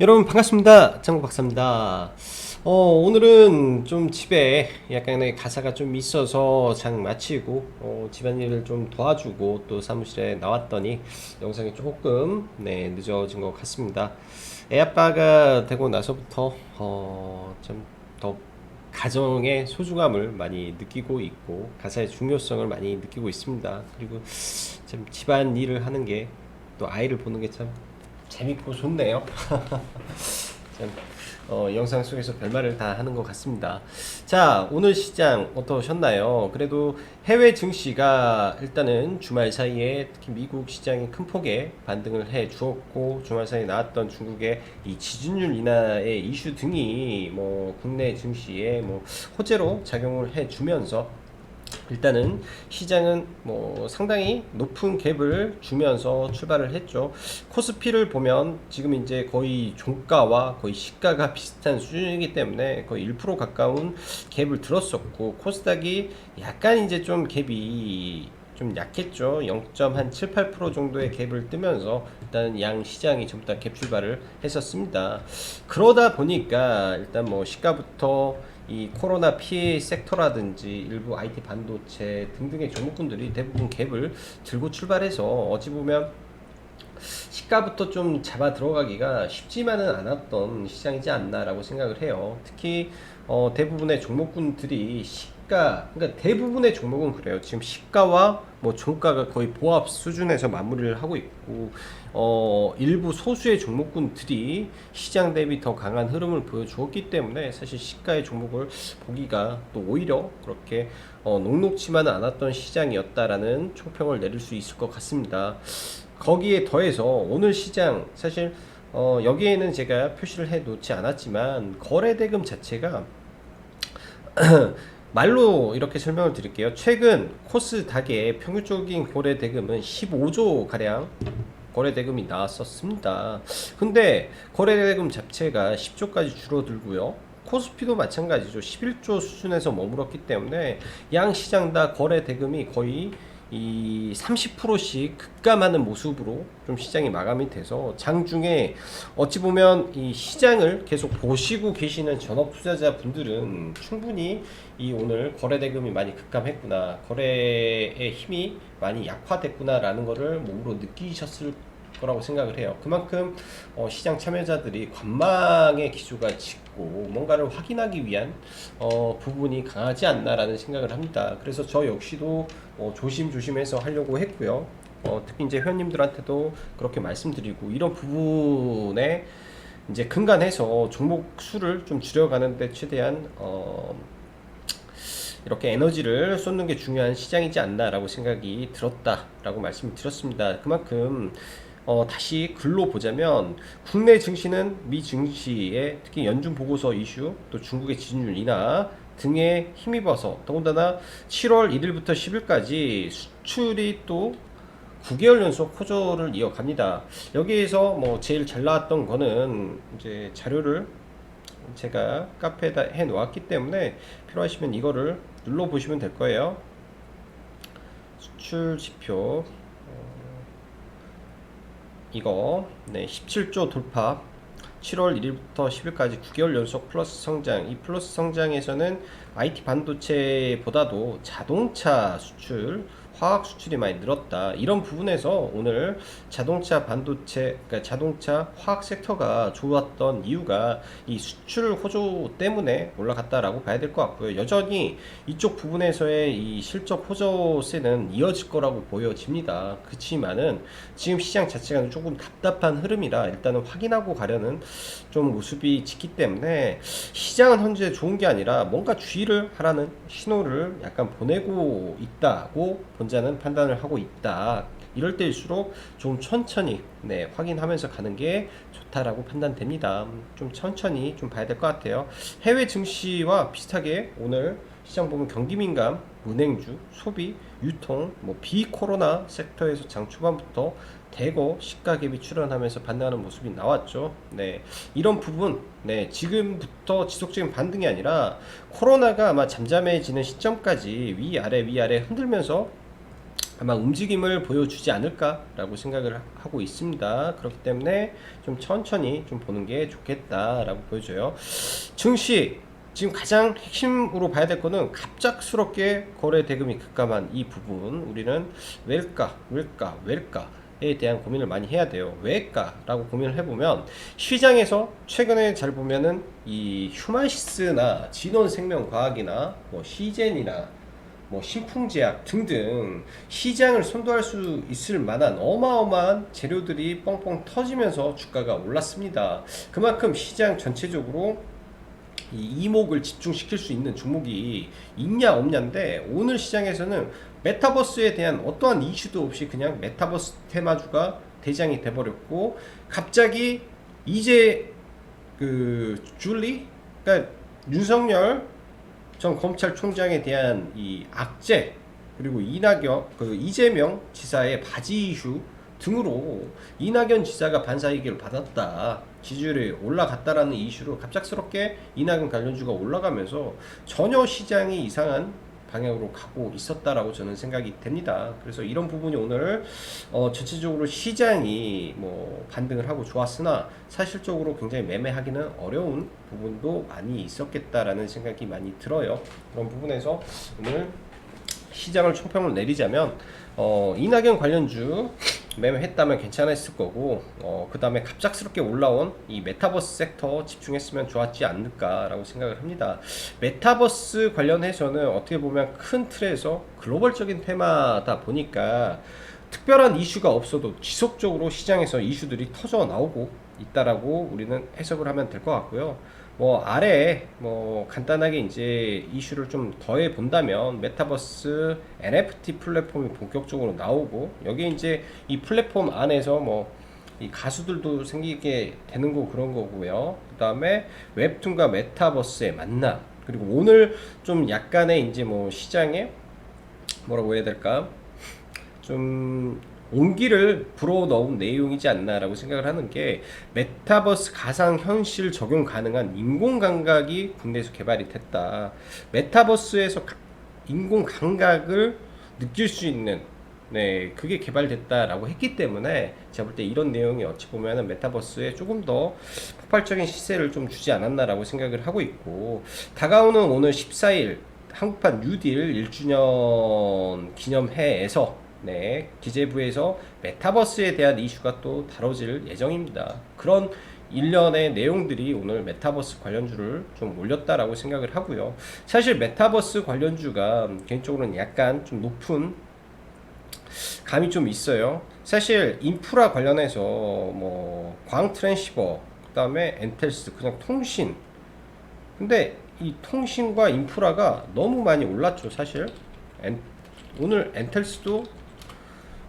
여러분 반갑습니다. 장국 박사입니다. 오늘은 좀 집에 약간의 가사가 좀 있어서 장 마치고 집안일을 좀 도와주고 또 사무실에 나왔더니 영상이 조금 늦어진 것 같습니다. 애 아빠가 되고 나서부터 좀 더 가정의 소중함을 많이 느끼고 있고 가사의 중요성을 많이 느끼고 있습니다. 그리고 참 집안일을 하는 게 또 아이를 보는 게 참 재밌고 좋네요. 참, 영상 속에서 별말을 다 하는 것 같습니다. 자, 오늘 시장 어떠셨나요? 그래도 해외 증시가 일단은 주말 사이에 특히 미국 시장이 큰 폭의 반등을 해 주었고, 주말 사이에 나왔던 중국의 이 지준율 인하의 이슈 등이 뭐 국내 증시에 뭐 호재로 작용을 해 주면서 일단은 시장은 뭐 상당히 높은 갭을 주면서 출발을 했죠. 코스피를 보면 지금 이제 거의 종가와 거의 시가가 비슷한 수준이기 때문에 거의 1% 가까운 갭을 들었었고, 코스닥이 약간 이제 좀 갭이 좀 약했죠. 0.78% 정도의 갭을 뜨면서 일단 양 시장이 전부 다 갭 출발을 했었습니다. 그러다 보니까 일단 뭐 시가부터 이 코로나 피해 섹터라든지 일부 IT 반도체 등등의 종목군들이 대부분 갭을 들고 출발해서 어찌 보면 시가부터 좀 잡아 들어가기가 쉽지만은 않았던 시장이지 않나라고 생각을 해요. 특히 대부분의 종목군들이 그러니까 대부분의 종목은 그래요. 지금 시가와 뭐 종가가 거의 보합 수준에서 마무리를 하고 있고, 일부 소수의 종목군들이 시장 대비 더 강한 흐름을 보여주었기 때문에 사실 시가의 종목을 보기가 또 오히려 그렇게 녹록치만은 않았던 시장이었다라는 총평을 내릴 수 있을 것 같습니다. 거기에 더해서 오늘 시장 사실 여기에는 제가 표시를 해 놓지 않았지만 거래대금 자체가 말로 이렇게 설명을 드릴게요. 최근 코스닥의 평균적인 거래대금은 15조 가량 거래대금이 나왔었습니다. 근데 거래대금 자체가 10조까지 줄어들고요. 코스피도 마찬가지죠. 11조 수준에서 머물렀기 때문에 양 시장 다 거래대금이 거의 이 30%씩 급감하는 모습으로 좀 시장이 마감이 돼서 장중에 어찌 보면 이 시장을 계속 보시고 계시는 전업 투자자 분들은 충분히 이 오늘 거래 대금이 많이 급감했구나, 거래의 힘이 많이 약화됐구나 라는 거를 몸으로 느끼셨을 거라고 생각을 해요. 그만큼 시장 참여자들이 관망의 기조가 짙고 뭔가를 확인하기 위한 부분이 강하지 않나라는 생각을 합니다. 그래서 저 역시도 조심조심해서 하려고 했고요. 특히 이제 회원님들한테도 그렇게 말씀드리고, 이런 부분에 이제 근간해서 종목 수를 좀 줄여가는데 최대한 이렇게 에너지를 쏟는 게 중요한 시장이지 않나라고 생각이 들었다라고 말씀을 드렸습니다. 그만큼 다시 글로 보자면 국내 증시는 미 증시의 특히 연준 보고서 이슈, 또 중국의 지준율 인하 등에 힘입어서 더군다나 7월 1일부터 10일까지 수출이 또 9개월 연속 호조를 이어갑니다. 여기에서 뭐 제일 잘 나왔던 거는 이제 자료를 제가 카페에다 해 놓았기 때문에 필요하시면 이거를 눌러 보시면 될 거예요. 수출 지표 이거 17조 돌파, 7월 1일부터 10일까지 9개월 연속 플러스 성장. 이 플러스 성장에서는 IT 반도체보다도 자동차 수출, 화학 수출이 많이 늘었다. 이런 부분에서 오늘 자동차 반도체, 그러니까 자동차 화학 섹터가 좋았던 이유가 이 수출 호조 때문에 올라갔다라고 봐야 될 것 같고요. 여전히 이쪽 부분에서의 이 실적 호조세는 이어질 거라고 보여집니다. 그렇지만은 지금 시장 자체가 조금 답답한 흐름이라 일단은 확인하고 가려는 좀 모습이 짙기 때문에 시장은 현재 좋은 게 아니라 뭔가 주의를 하라는 신호를 약간 보내고 있다고 본자는 판단을 하고 있다. 이럴 때일수록 좀 천천히 확인하면서 가는 게 좋다라고 판단됩니다. 좀 천천히 좀 봐야 될 것 같아요. 해외 증시와 비슷하게 오늘 시장 보면 경기민감, 은행주, 소비, 유통, 뭐 비코로나 섹터에서 장 초반부터 대거 시가 갭이 출현하면서 반등하는 모습이 나왔죠. 이런 부분, 지금부터 지속적인 반등이 아니라 코로나가 아마 잠잠해지는 시점까지 위아래 흔들면서 아마 움직임을 보여주지 않을까라고 생각을 하고 있습니다. 그렇기 때문에 좀 천천히 좀 보는 게 좋겠다라고 보여져요. 증시 지금 가장 핵심으로 봐야 될 거는 갑작스럽게 거래 대금이 급감한 이 부분, 우리는 왜일까에 대한 고민을 많이 해야 돼요. 왜일까라고 고민을 해보면, 시장에서 최근에 잘 보면은 이 휴마시스나 진원생명과학이나 뭐 시젠이나 뭐 신풍제약 등등 시장을 선도할 수 있을 만한 어마어마한 재료들이 뻥뻥 터지면서 주가가 올랐습니다. 그만큼 시장 전체적으로 이 이목을 집중시킬 수 있는 종목이 있냐 없냐인데, 오늘 시장에서는 메타버스에 대한 어떠한 이슈도 없이 그냥 메타버스 테마주가 대장이 돼버렸고, 갑자기 이제 그러니까 윤석열 전 검찰총장에 대한 이 악재, 그리고 이재명 지사의 바지 이슈 등으로 이낙연 지사가 반사이익을 받았다, 지지율이 올라갔다라는 이슈로 갑작스럽게 이낙연 관련주가 올라가면서 전혀 시장이 이상한 방향으로 가고 있었다라고 저는 생각이 됩니다. 그래서 이런 부분이 오늘 전체적으로 시장이 뭐 반등을 하고 좋았으나 사실적으로 굉장히 매매하기는 어려운 부분도 많이 있었겠다라는 생각이 많이 들어요. 그런 부분에서 오늘 시장을 총평을 내리자면, 이낙연 관련주 매매했다면 괜찮았을 거고, 그 다음에 갑작스럽게 올라온 이 메타버스 섹터 집중했으면 좋았지 않을까라고 생각을 합니다. 메타버스 관련해서는 어떻게 보면 큰 틀에서 글로벌적인 테마다 보니까 특별한 이슈가 없어도 지속적으로 시장에서 이슈들이 터져 나오고 있다라고 우리는 해석을 하면 될 것 같고요. 뭐 아래에 뭐 간단하게 이제 이슈를 좀 더해 본다면, 메타버스 NFT 플랫폼이 본격적으로 나오고, 여기 이제 이 플랫폼 안에서 뭐 이 가수들도 생기게 되는 거 그런 거고요. 그 다음에 웹툰과 메타버스의 만남, 그리고 오늘 좀 약간의 이제 뭐 시장에 뭐라고 해야 될까, 좀 온기를 불어넣은 내용이지 않나라고 생각을 하는 게, 메타버스 가상현실 적용 가능한 인공감각이 국내에서 개발이 됐다. 메타버스에서 인공감각을 느낄 수 있는, 그게 개발됐다라고 했기 때문에 제가 볼 때 이런 내용이 어찌 보면은 메타버스에 조금 더 폭발적인 시세를 좀 주지 않았나라고 생각을 하고 있고, 다가오는 오늘 14일 한국판 뉴딜 1주년 기념회에서 기재부에서 메타버스에 대한 이슈가 또 다뤄질 예정입니다. 그런 일련의 내용들이 오늘 메타버스 관련주를 좀 올렸다라고 생각을 하고요. 사실 메타버스 관련주가 개인적으로는 약간 좀 높은 감이 좀 있어요. 사실 인프라 관련해서 뭐 광 트랜시버, 그 다음에 엔텔스, 그냥 통신, 근데 이 통신과 인프라가 너무 많이 올랐죠. 사실 오늘 엔텔스도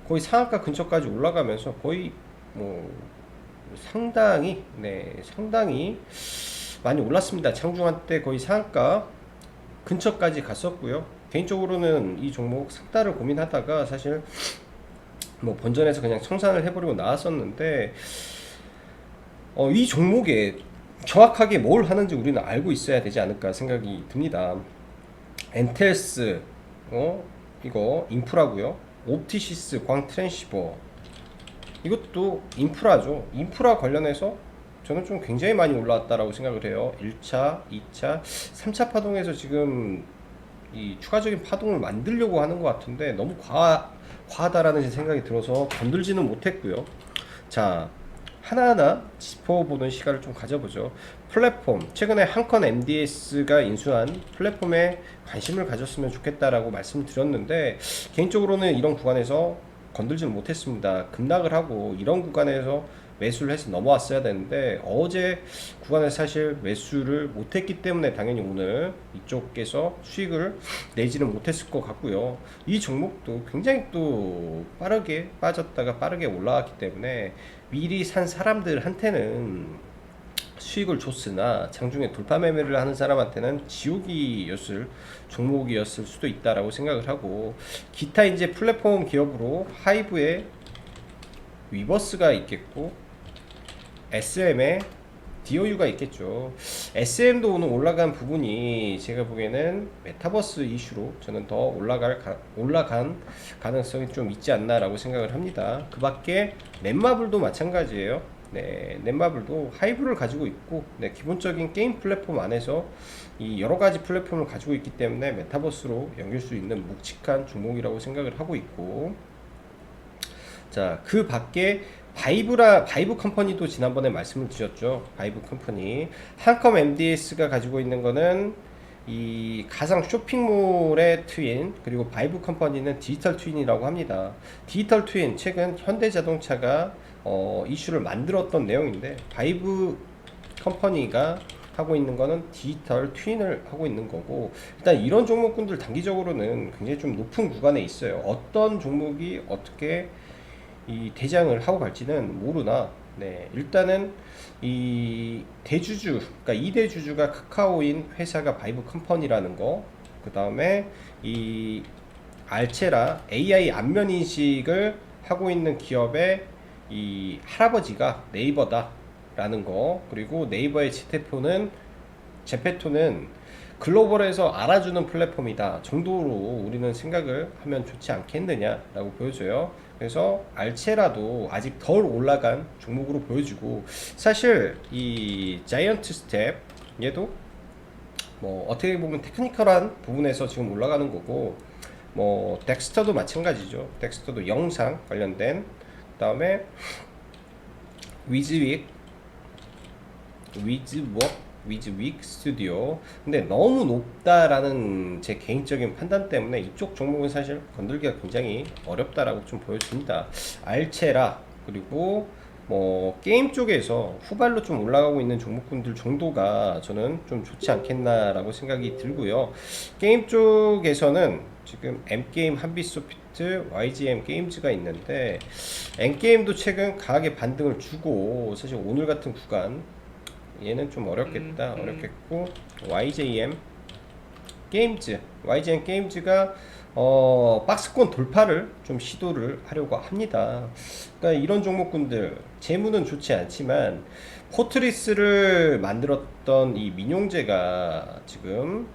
거의 상한가 근처까지 올라가면서 거의 뭐 상당히 많이 올랐습니다. 장중한 때 거의 상한가 근처까지 갔었고요. 개인적으로는 이 종목 삭달을 고민하다가 사실 뭐 본전에서 그냥 청산을 해버리고 나왔었는데, 이 종목에 정확하게 뭘 하는지 우리는 알고 있어야 되지 않을까 생각이 듭니다. 엔텔스 이거 인프라고요. 옵티시스, 광 트랜시버, 이것도 인프라죠. 인프라 관련해서 저는 좀 굉장히 많이 올라왔다라고 생각을 해요. 1차, 2차, 3차 파동에서 지금 이 추가적인 파동을 만들려고 하는 것 같은데, 너무 과하다라는 생각이 들어서 건들지는 못했고요. 자, 하나하나 짚어보는 시간을 좀 가져보죠. 플랫폼, 최근에 한컨 MDS가 인수한 플랫폼에 관심을 가졌으면 좋겠다라고 말씀드렸는데, 개인적으로는 이런 구간에서 건들지는 못했습니다. 급락을 하고 이런 구간에서 매수를 해서 넘어왔어야 되는데, 어제 구간에서 사실 매수를 못했기 때문에 당연히 오늘 이쪽에서 수익을 내지는 못했을 것 같고요. 이 종목도 굉장히 또 빠르게 빠졌다가 빠르게 올라왔기 때문에 미리 산 사람들한테는 수익을 줬으나, 장중에 돌파 매매를 하는 사람한테는 지옥이었을 종목이었을 수도 있다라고 생각을 하고, 기타 이제 플랫폼 기업으로 하이브에 위버스가 있겠고 SM에 DOU가 있겠죠. SM도 오늘 올라간 부분이 제가 보기에는 메타버스 이슈로 저는 더 올라간 가능성이 좀 있지 않나라고 생각을 합니다. 그 밖에 넷마블도 마찬가지예요. 네, 넷마블도 하이브를 가지고 있고, 네, 기본적인 게임 플랫폼 안에서 이 여러 가지 플랫폼을 가지고 있기 때문에 메타버스로 연결 수 있는 묵직한 종목이라고 생각을 하고 있고, 자, 그 밖에 바이브 컴퍼니도 지난번에 말씀을 드렸죠. 바이브 컴퍼니. 한컴 MDS가 가지고 있는 거는 이 가상 쇼핑몰의 트윈, 그리고 바이브 컴퍼니는 디지털 트윈이라고 합니다. 디지털 트윈, 최근 현대자동차가 이슈를 만들었던 내용인데, 바이브 컴퍼니가 하고 있는 거는 디지털 트윈을 하고 있는 거고, 일단 이런 종목군들 단기적으로는 굉장히 좀 높은 구간에 있어요. 어떤 종목이 어떻게 이 대장을 하고 갈지는 모르나, 네, 일단은 이 대주주, 그러니까 2대 주주가 카카오인 회사가 바이브 컴퍼니라는 거, 그 다음에 이 알체라 AI 안면 인식을 하고 있는 기업의 이 할아버지가 네이버다라는 거, 그리고 네이버의 제페토는 글로벌에서 알아주는 플랫폼이다 정도로 우리는 생각을 하면 좋지 않겠느냐라고 보여줘요. 그래서 알체라도 아직 덜 올라간 종목으로 보여주고, 사실 이 자이언트 스텝 얘도 뭐 어떻게 보면 테크니컬한 부분에서 지금 올라가는 거고, 뭐 덱스터도 마찬가지죠. 덱스터도 영상 관련된, 그 다음에 위즈윅 스튜디오. 근데 너무 높다라는 제 개인적인 판단 때문에 이쪽 종목은 사실 건들기가 굉장히 어렵다라고 좀 보여집니다. 알체라, 그리고 뭐 게임 쪽에서 후발로 좀 올라가고 있는 종목군들 정도가 저는 좀 좋지 않겠나라고 생각이 들고요. 게임 쪽에서는 지금 M게임, 한빛소프트, YGM 게임즈가 있는데, N게임도 최근 강하게 반등을 주고, 사실 오늘 같은 구간 얘는 좀 어렵겠다. 어렵겠고, YJM 게임즈가 박스권 돌파를 좀 시도를 하려고 합니다. 그러니까 이런 종목군들 재무는 좋지 않지만 포트리스를 만들었던 이 민용재가 지금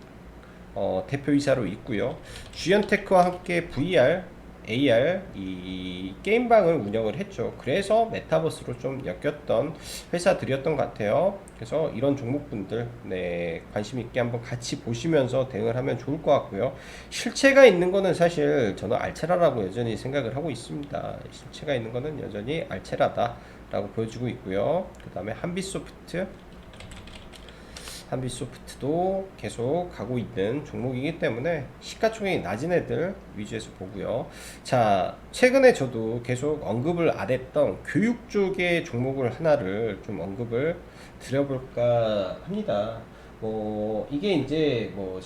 대표이사로 있고요. 주연테크와 함께 VR, AR 이 게임방을 운영을 했죠. 그래서 메타버스로 좀 엮였던 회사들이었던 것 같아요. 그래서 이런 종목분들, 네, 관심 있게 한번 같이 보시면서 대응을 하면 좋을 것 같고요. 실체가 있는 거는 사실 저는 알체라라고 여전히 생각을 하고 있습니다. 실체가 있는 거는 여전히 알체라다라고 보여주고 있고요. 그 다음에 한빛소프트도 계속 가고 있는 종목이기 때문에 시가총액이 낮은 애들 위주에서 보고요. 자, 최근에 저도 계속 언급을 안 했던 교육 쪽의 종목을 하나를 좀 언급을 드려볼까 합니다. 뭐 이게 이제 뭐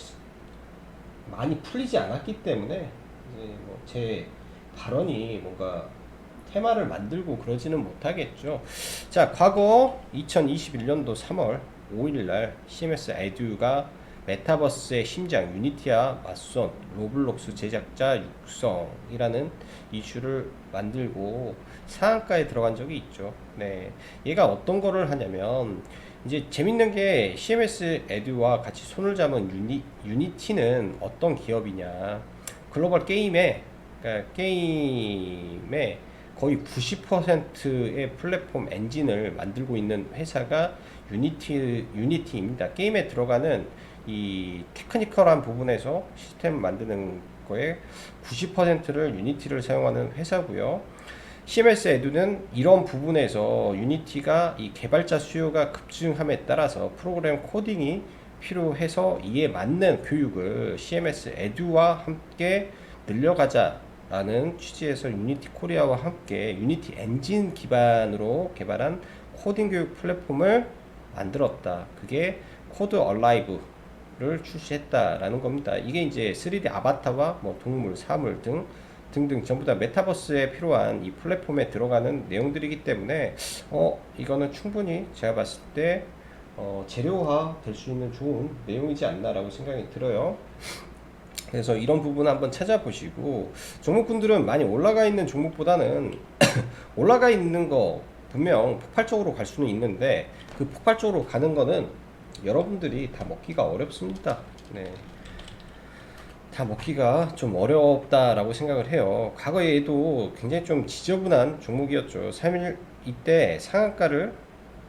많이 풀리지 않았기 때문에 이제 뭐 제 발언이 뭔가 테마를 만들고 그러지는 못하겠죠. 자, 과거 2021년도 3월 5일날 CMS 에듀가 메타버스의 심장 유니티와 맞선 로블록스 제작자 육성이라는 이슈를 만들고 상한가에 들어간 적이 있죠. 네, 얘가 어떤 거를 하냐면, 이제 재밌는 게 CMS 에듀와 같이 손을 잡은 유니티는 어떤 기업이냐, 글로벌 그러니까 게임에 거의 90%의 플랫폼 엔진을 만들고 있는 회사가 유니티입니다. 게임에 들어가는 이 테크니컬한 부분에서 시스템 만드는 거에 90%를 유니티를 사용하는 회사고요. CMS 에듀는 이런 부분에서 유니티가 이 개발자 수요가 급증함에 따라서 프로그램 코딩이 필요해서 이에 맞는 교육을 CMS 에듀와 함께 늘려가자라는 취지에서 유니티 코리아와 함께 유니티 엔진 기반으로 개발한 코딩 교육 플랫폼을 만들었다. 그게 코드 얼라이브를 출시했다라는 겁니다. 이게 이제 3D 아바타와 뭐 동물, 사물 등등 전부 다 메타버스에 필요한 이 플랫폼에 들어가는 내용들이기 때문에 이거는 충분히 제가 봤을 때 재료화 될 수 있는 좋은 내용이지 않나라고 생각이 들어요. 그래서 이런 부분 한번 찾아보시고, 종목분들은 많이 올라가 있는 종목보다는 올라가 있는 거 분명 폭발적으로 갈 수는 있는데, 그 폭발적으로 가는 거는 여러분들이 다 먹기가 어렵습니다. 네. 다 먹기가 좀 어렵다라고 생각을 해요. 과거에도 굉장히 좀 지저분한 종목이었죠. 3일 이때 상한가를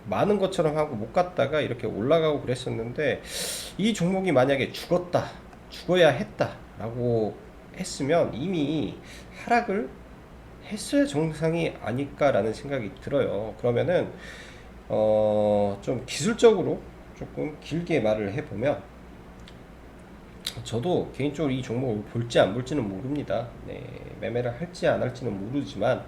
많은 것처럼 하고 못 갔다가 이렇게 올라가고 그랬었는데, 이 종목이 만약에 죽었다, 죽어야 했다 라고 했으면 이미 하락을 했어야 정상이 아닐까라는 생각이 들어요. 그러면은 좀 기술적으로 조금 길게 말을 해보면, 저도 개인적으로 이 종목을 볼지 안 볼지는 모릅니다. 네, 매매를 할지 안 할지는 모르지만,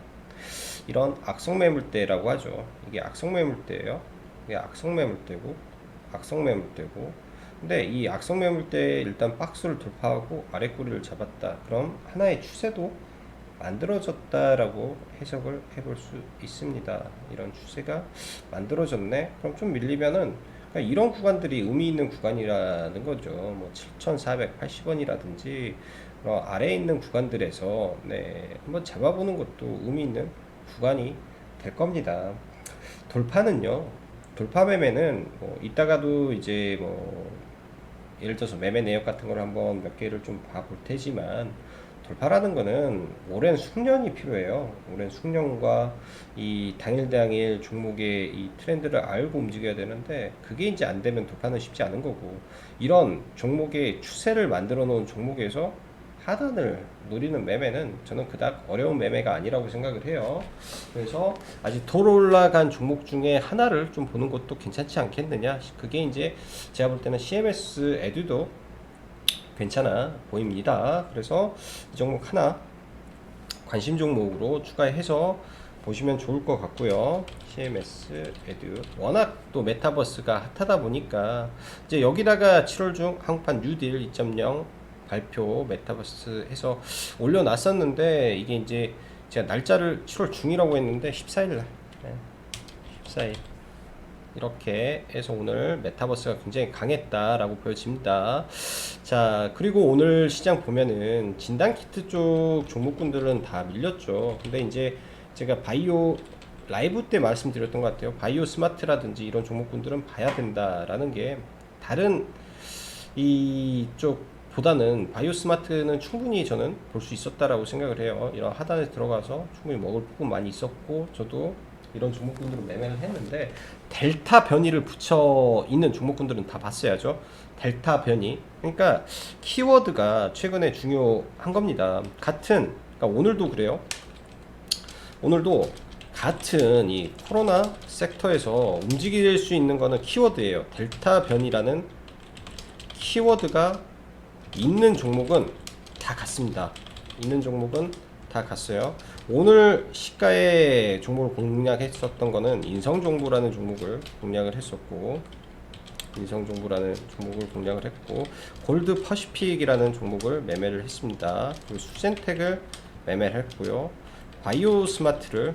이런 악성 매물대라고 하죠. 이게 악성 매물대예요. 이게 악성 매물대고, 악성 매물대고. 근데 이 악성 매물대에 일단 박스를 돌파하고 아래 꼬리를 잡았다. 그럼 하나의 추세도 만들어졌다라고 해석을 해볼 수 있습니다. 이런 추세가 만들어졌네. 그럼 좀 밀리면은, 그러니까 이런 구간들이 의미 있는 구간이라는 거죠. 뭐 7,480원이라든지 아래에 있는 구간들에서 네, 한번 잡아보는 것도 의미 있는 구간이 될 겁니다. 돌파는요, 돌파 매매는 뭐 이따가도 이제 뭐 예를 들어서 매매 내역 같은 걸 한번 몇 개를 좀 봐볼 테지만, 돌파라는 거는 오랜 숙련이 필요해요. 오랜 숙련과 이 당일 당일 종목의 이 트렌드를 알고 움직여야 되는데, 그게 이제 안 되면 돌파는 쉽지 않은 거고, 이런 종목의 추세를 만들어 놓은 종목에서 하단을 노리는 매매는 저는 그닥 어려운 매매가 아니라고 생각을 해요. 그래서 아직 덜 올라간 종목 중에 하나를 좀 보는 것도 괜찮지 않겠느냐. 그게 이제 제가 볼 때는 CMS 에듀도 괜찮아 보입니다. 그래서 이 종목 하나 관심 종목으로 추가해서 보시면 좋을 것 같고요. CMS 에듀 워낙 또 메타버스가 핫하다 보니까, 이제 여기다가 7월 중 한국판 뉴딜 2.0 발표 메타버스 해서 올려놨었는데, 이게 이제 제가 날짜를 7월 중이라고 했는데 14일 날, 14일 이렇게 해서 오늘 메타버스가 굉장히 강했다라고 보여집니다. 자, 그리고 오늘 시장 보면은 진단키트 쪽 종목군들은 다 밀렸죠. 근데 이제 제가 바이오 라이브 때 말씀드렸던 것 같아요. 바이오 스마트라든지 이런 종목군들은 봐야 된다라는 게, 다른 이쪽 보다는 바이오 스마트는 충분히 저는 볼 수 있었다라고 생각을 해요. 이런 하단에 들어가서 충분히 먹을 부분 많이 있었고, 저도 이런 종목군들을 매매를 했는데, 델타 변이를 붙여 있는 종목군들은 다 봤어야죠. 델타 변이, 그러니까 키워드가 최근에 중요한 겁니다. 그러니까 오늘도 그래요. 오늘도 같은 이 코로나 섹터에서 움직일 수 있는 거는 키워드예요. 델타 변이라는 키워드가 있는 종목은 다 같습니다. 있는 종목은 다 갔어요. 오늘 시가의 종목을 공략했었던 거는 인성정보라는 종목을 공략을 했었고, 인성정보라는 종목을 공략을 했고, 골드 퍼시픽이라는 종목을 매매를 했습니다. 그리고 수젠텍을 매매를 했고요. 바이오 스마트를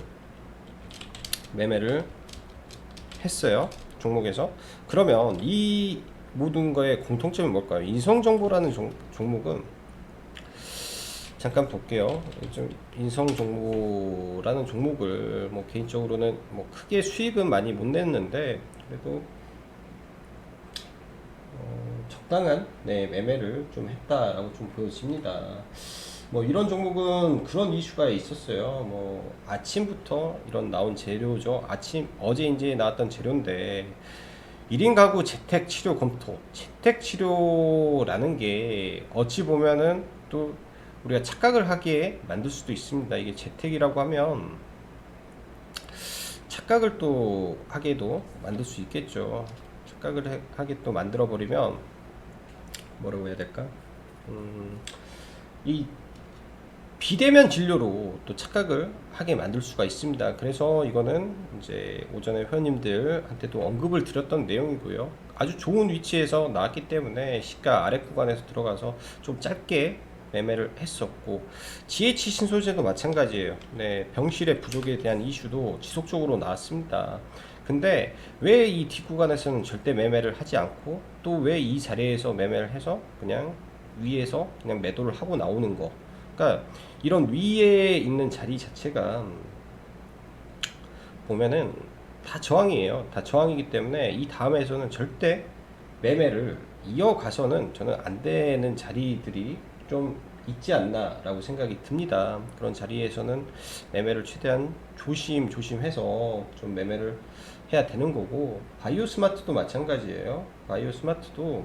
매매를 했어요. 종목에서. 그러면 이 모든 거의 공통점이 뭘까요? 인성정보라는 종목은 잠깐 볼게요. 좀 인성정보라는 종목을 뭐 개인적으로는 뭐 크게 수익은 많이 못 냈는데, 그래도 적당한 네, 매매를 좀 했다라고 좀 보여집니다. 뭐 이런 종목은 그런 이슈가 있었어요. 뭐 아침부터 이런 나온 재료죠. 어제 이제 나왔던 재료인데, 1인 가구 재택 치료 검토. 재택 치료라는 게 어찌 보면은 또 우리가 착각을 하게 만들 수도 있습니다. 이게 재택이라고 하면 착각을 또 하게도 만들 수 있겠죠. 착각을 하게 또 만들어 버리면 뭐라고 해야 될까? 이 비대면 진료로 또 착각을 하게 만들 수가 있습니다. 그래서 이거는 이제 오전에 회원님들한테도 언급을 드렸던 내용이고요. 아주 좋은 위치에서 나왔기 때문에 시가 아래 구간에서 들어가서 좀 짧게 매매를 했었고, GH 신소재도 마찬가지예요. 네, 병실의 부족에 대한 이슈도 지속적으로 나왔습니다. 근데 왜 이 뒷구간에서는 절대 매매를 하지 않고, 또 왜 이 자리에서 매매를 해서 그냥 위에서 그냥 매도를 하고 나오는 거. 그러니까 이런 위에 있는 자리 자체가 보면은 다 저항이에요. 다 저항이기 때문에 이 다음에서는 절대 매매를 이어가서는 저는 안 되는 자리들이 좀 있지 않나라고 생각이 듭니다. 그런 자리에서는 매매를 최대한 조심해서 좀 매매를 해야 되는 거고, 바이오 스마트도 마찬가지예요. 바이오 스마트도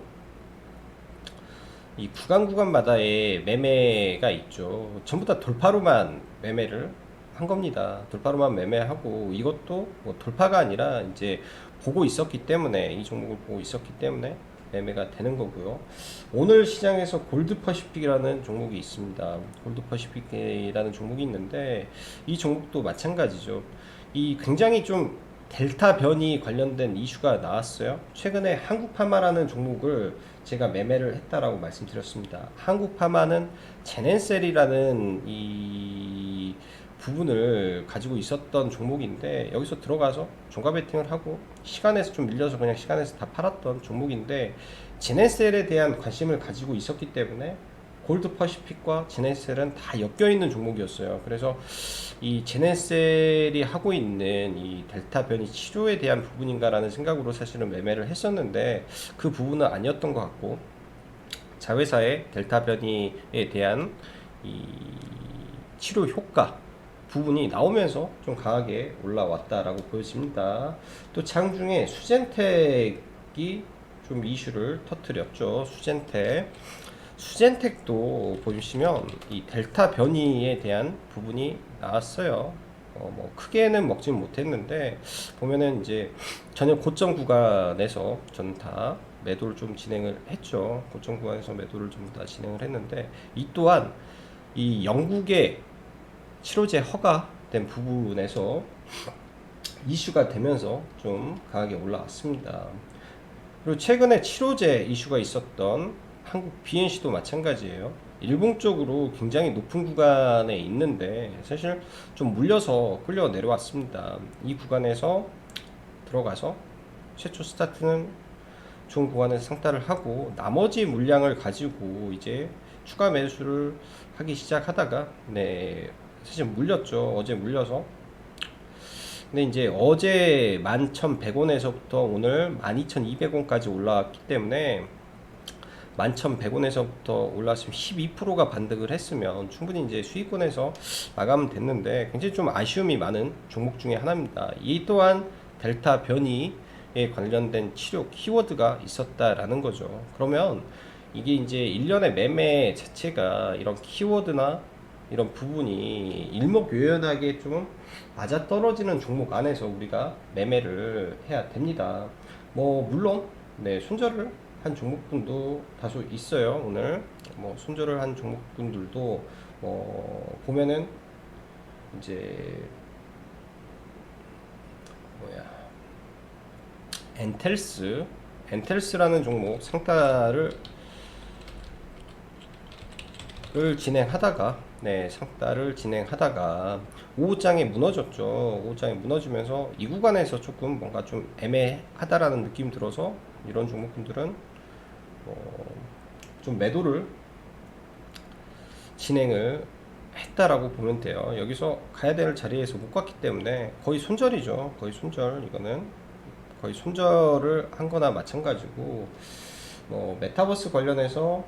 이 구간마다의 매매가 있죠. 전부 다 돌파로만 매매를 한 겁니다. 돌파로만 매매하고, 이것도 뭐 돌파가 아니라 이제 보고 있었기 때문에, 이 종목을 보고 있었기 때문에 매매가 되는 거고요. 오늘 시장에서 골드퍼시픽이라는 종목이 있습니다. 골드퍼시픽이라는 종목이 있는데, 이 종목도 마찬가지죠. 이 굉장히 좀 델타 변이 관련된 이슈가 나왔어요. 최근에 한국파마라는 종목을 제가 매매를 했다라고 말씀드렸습니다. 한국파마는 제넨셀이라는 이 부분을 가지고 있었던 종목인데, 여기서 들어가서 종가 베팅을 하고 시간에서 좀 밀려서 그냥 시간에서 다 팔았던 종목인데, 제넨셀에 대한 관심을 가지고 있었기 때문에 골드 퍼시픽과 제넨셀은 다 엮여 있는 종목이었어요. 그래서 이 제넨셀이 하고 있는 이 델타 변이 치료에 대한 부분인가라는 생각으로 사실은 매매를 했었는데, 그 부분은 아니었던 것 같고, 자회사의 델타 변이에 대한 이 치료 효과 부분이 나오면서 좀 강하게 올라왔다라고 보여집니다. 또 장중에 수젠텍이 좀 이슈를 터뜨렸죠. 수젠텍도 보시면 이 델타 변이에 대한 부분이 나왔어요. 뭐 크게는 먹지는 못했는데, 보면은 이제 전혀 고점 구간에서 저는 다 매도를 좀 진행을 했죠. 고점 구간에서 매도를 좀 다 진행을 했는데, 이 또한 이 영국의 치료제 허가된 부분에서 이슈가 되면서 좀 강하게 올라왔습니다. 그리고 최근에 치료제 이슈가 있었던 한국 BNC도 마찬가지예요. 일봉 쪽으로 굉장히 높은 구간에 있는데, 사실 좀 물려서 끌려 내려왔습니다. 이 구간에서 들어가서 최초 스타트는 좋은 구간에서 상따를 하고, 나머지 물량을 가지고 이제 추가 매수를 하기 시작하다가, 사실 물렸죠. 어제 물려서. 근데 이제 어제 11,100원에서부터 오늘 12,200원까지 올라왔기 때문에, 11,100원에서부터 올랐으면 12%가 반등을 했으면 충분히 이제 수익권에서 마감됐는데, 굉장히 좀 아쉬움이 많은 종목 중에 하나입니다. 이 또한 델타 변이에 관련된 치료 키워드가 있었다라는 거죠. 그러면 이게 이제 일련의 매매 자체가 이런 키워드나 이런 부분이 일목요연하게 좀 맞아떨어지는 종목 안에서 우리가 매매를 해야 됩니다. 뭐 물론 손절을 한 종목분도 다소 있어요. 오늘 뭐 손절을 한 종목분들도 보면은 이제 엔텔스라는 종목 상따를 진행하다가, 상따를 진행하다가 오후장에 무너졌죠. 오후장에 무너지면서 이 구간에서 조금 뭔가 좀 애매하다라는 느낌 들어서, 이런 종목분들은 좀 매도를 진행을 했다라고 보면 돼요. 여기서 가야 될 자리에서 못 갔기 때문에 거의 손절이죠. 거의 손절. 이거는 거의 손절을 한 거나 마찬가지고, 메타버스 관련해서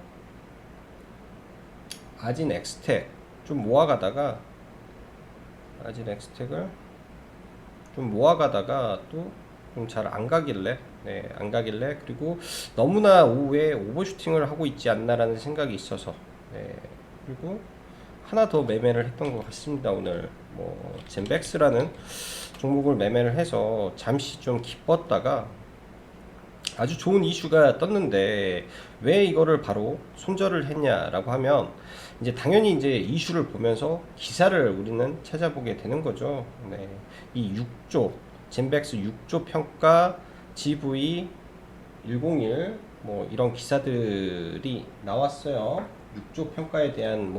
아진 엑스텍 좀 모아가다가, 아진 엑스텍을 좀 모아가다가 또 좀 잘 안 가길래, 안 가길래, 그리고 너무나 오후에 오버슈팅을 하고 있지 않나라는 생각이 있어서, 그리고 하나 더 매매를 했던 것 같습니다. 오늘 젠백스라는 종목을 매매를 해서 잠시 좀 기뻤다가 아주 좋은 이슈가 떴는데, 왜 이거를 바로 손절을 했냐라고 하면, 이제 당연히 이제 이슈를 보면서 기사를 우리는 찾아보게 되는 거죠. 이 6조 젠백스 6조 평가 GV101 이런 기사들이 나왔어요. 6조 평가에 대한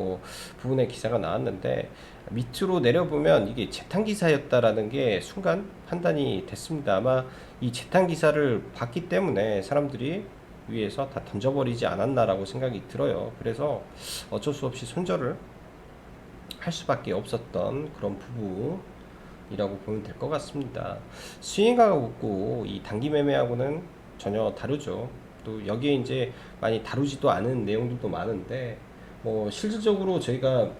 부분의 기사가 나왔는데, 밑으로 내려보면 이게 재탕 기사였다라는 게 순간 판단이 됐습니다. 아마 이 재탕 기사를 봤기 때문에 사람들이 위에서 다 던져버리지 않았나라고 생각이 들어요. 그래서 어쩔 수 없이 손절을 할 수밖에 없었던 그런 부분이라고 보면 될 것 같습니다. 스윙하고 이 단기 매매하고는 전혀 다르죠. 또 여기에 이제 많이 다루지도 않은 내용들도 많은데 뭐 실질적으로 저희가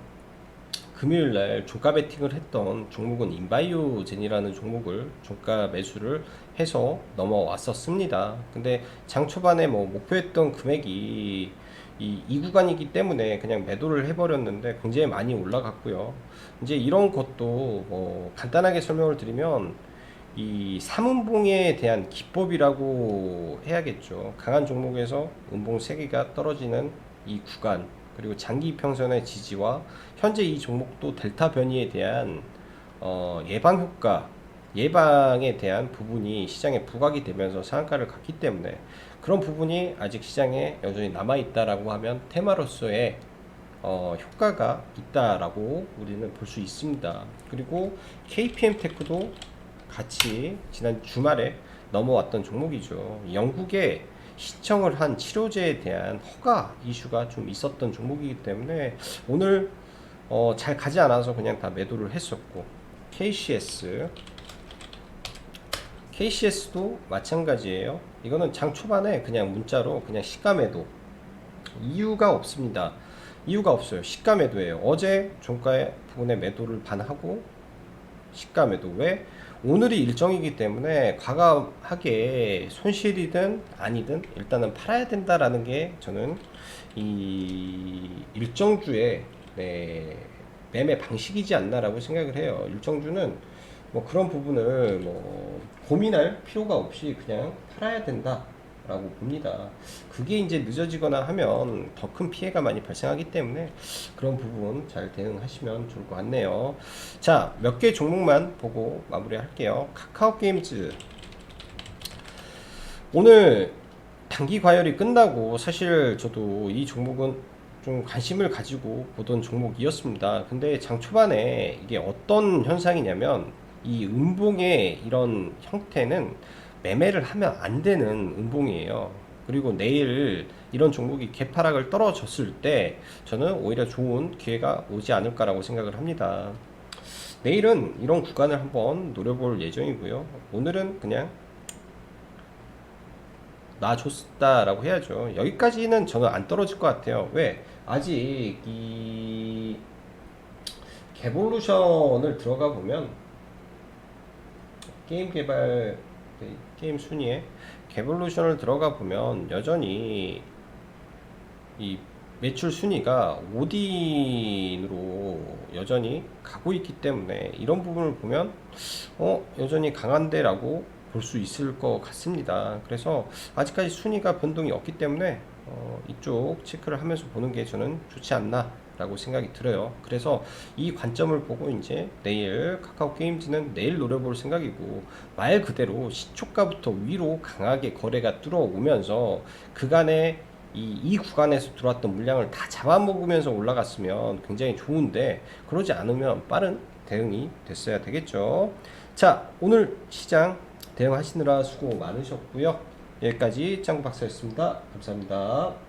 금요일 날 종가 베팅을 했던 종목은 인바이오젠이라는 종목을 종가 매수를 해서 넘어왔었습니다. 근데 장 초반에 뭐 목표했던 금액이 이 구간이기 때문에 그냥 매도를 해버렸는데 굉장히 많이 올라갔고요. 이제 이런 것도 뭐 간단하게 설명을 드리면 이 삼음봉에 대한 기법이라고 해야겠죠. 강한 종목에서 음봉 3개가 떨어지는 이 구간, 그리고 장기 평선의 지지와 현재 이 종목도 델타 변이에 대한 예방 효과, 예방에 대한 부분이 시장에 부각이 되면서 상한가를 갔기 때문에 그런 부분이 아직 시장에 여전히 남아 있다라고 하면 테마로서의 효과가 있다라고 우리는 볼 수 있습니다. 그리고 KPM 테크도 같이 지난 주말에 넘어왔던 종목이죠. 영국에 시청을 한 치료제에 대한 허가 이슈가 좀 있었던 종목이기 때문에 오늘 잘 가지 않아서 그냥 다 매도를 했었고, KCS도 마찬가지예요. 이거는 장 초반에 그냥 문자로 그냥 시가 매도, 이유가 없습니다. 이유가 없어요. 시가 매도예요. 어제 종가의 부분에 매도를 반하고 시가 매도. 왜? 오늘이 일정이기 때문에 과감하게 손실이든 아니든 일단은 팔아야 된다라는 게 저는 이 일정주의 매매 방식이지 않나라고 생각을 해요. 일정주는 뭐 그런 부분을 뭐 고민할 필요가 없이 그냥 팔아야 된다 라고 봅니다. 그게 이제 늦어지거나 하면 더 큰 피해가 많이 발생하기 때문에 그런 부분 잘 대응하시면 좋을 것 같네요. 자, 몇 개 종목만 보고 마무리 할게요. 카카오게임즈, 오늘 단기 과열이 끝나고 사실 저도 이 종목은 좀 관심을 가지고 보던 종목이었습니다. 근데 장 초반에 이게 어떤 현상이냐면 이 음봉의 이런 형태는 매매를 하면 안 되는 음봉이에요. 그리고 내일 이런 종목이 개파락을 떨어졌을 때 저는 오히려 좋은 기회가 오지 않을까라고 생각을 합니다. 내일은 이런 구간을 한번 노려볼 예정이고요. 오늘은 그냥 놔줬다라고 해야죠. 여기까지는 저는 안 떨어질 것 같아요. 왜? 아직 이 개볼루션을 들어가 보면 게임 개발, 게임 순위에 개볼루션을 들어가 보면 여전히 이 매출 순위가 오딘으로 여전히 가고 있기 때문에 이런 부분을 보면 여전히 강한데라고 볼 수 있을 것 같습니다. 그래서 아직까지 순위가 변동이 없기 때문에 이쪽 체크를 하면서 보는 게 저는 좋지 않나 라고 생각이 들어요. 그래서 이 관점을 보고 이제 내일 카카오 게임즈는 내일 노려볼 생각이고, 말 그대로 시초가부터 위로 강하게 거래가 뚫어오면서 그간에 이 구간에서 들어왔던 물량을 다 잡아먹으면서 올라갔으면 굉장히 좋은데 그러지 않으면 빠른 대응이 됐어야 되겠죠. 자, 오늘 시장 대응하시느라 수고 많으셨고요. 여기까지 짱구 박사였습니다. 감사합니다.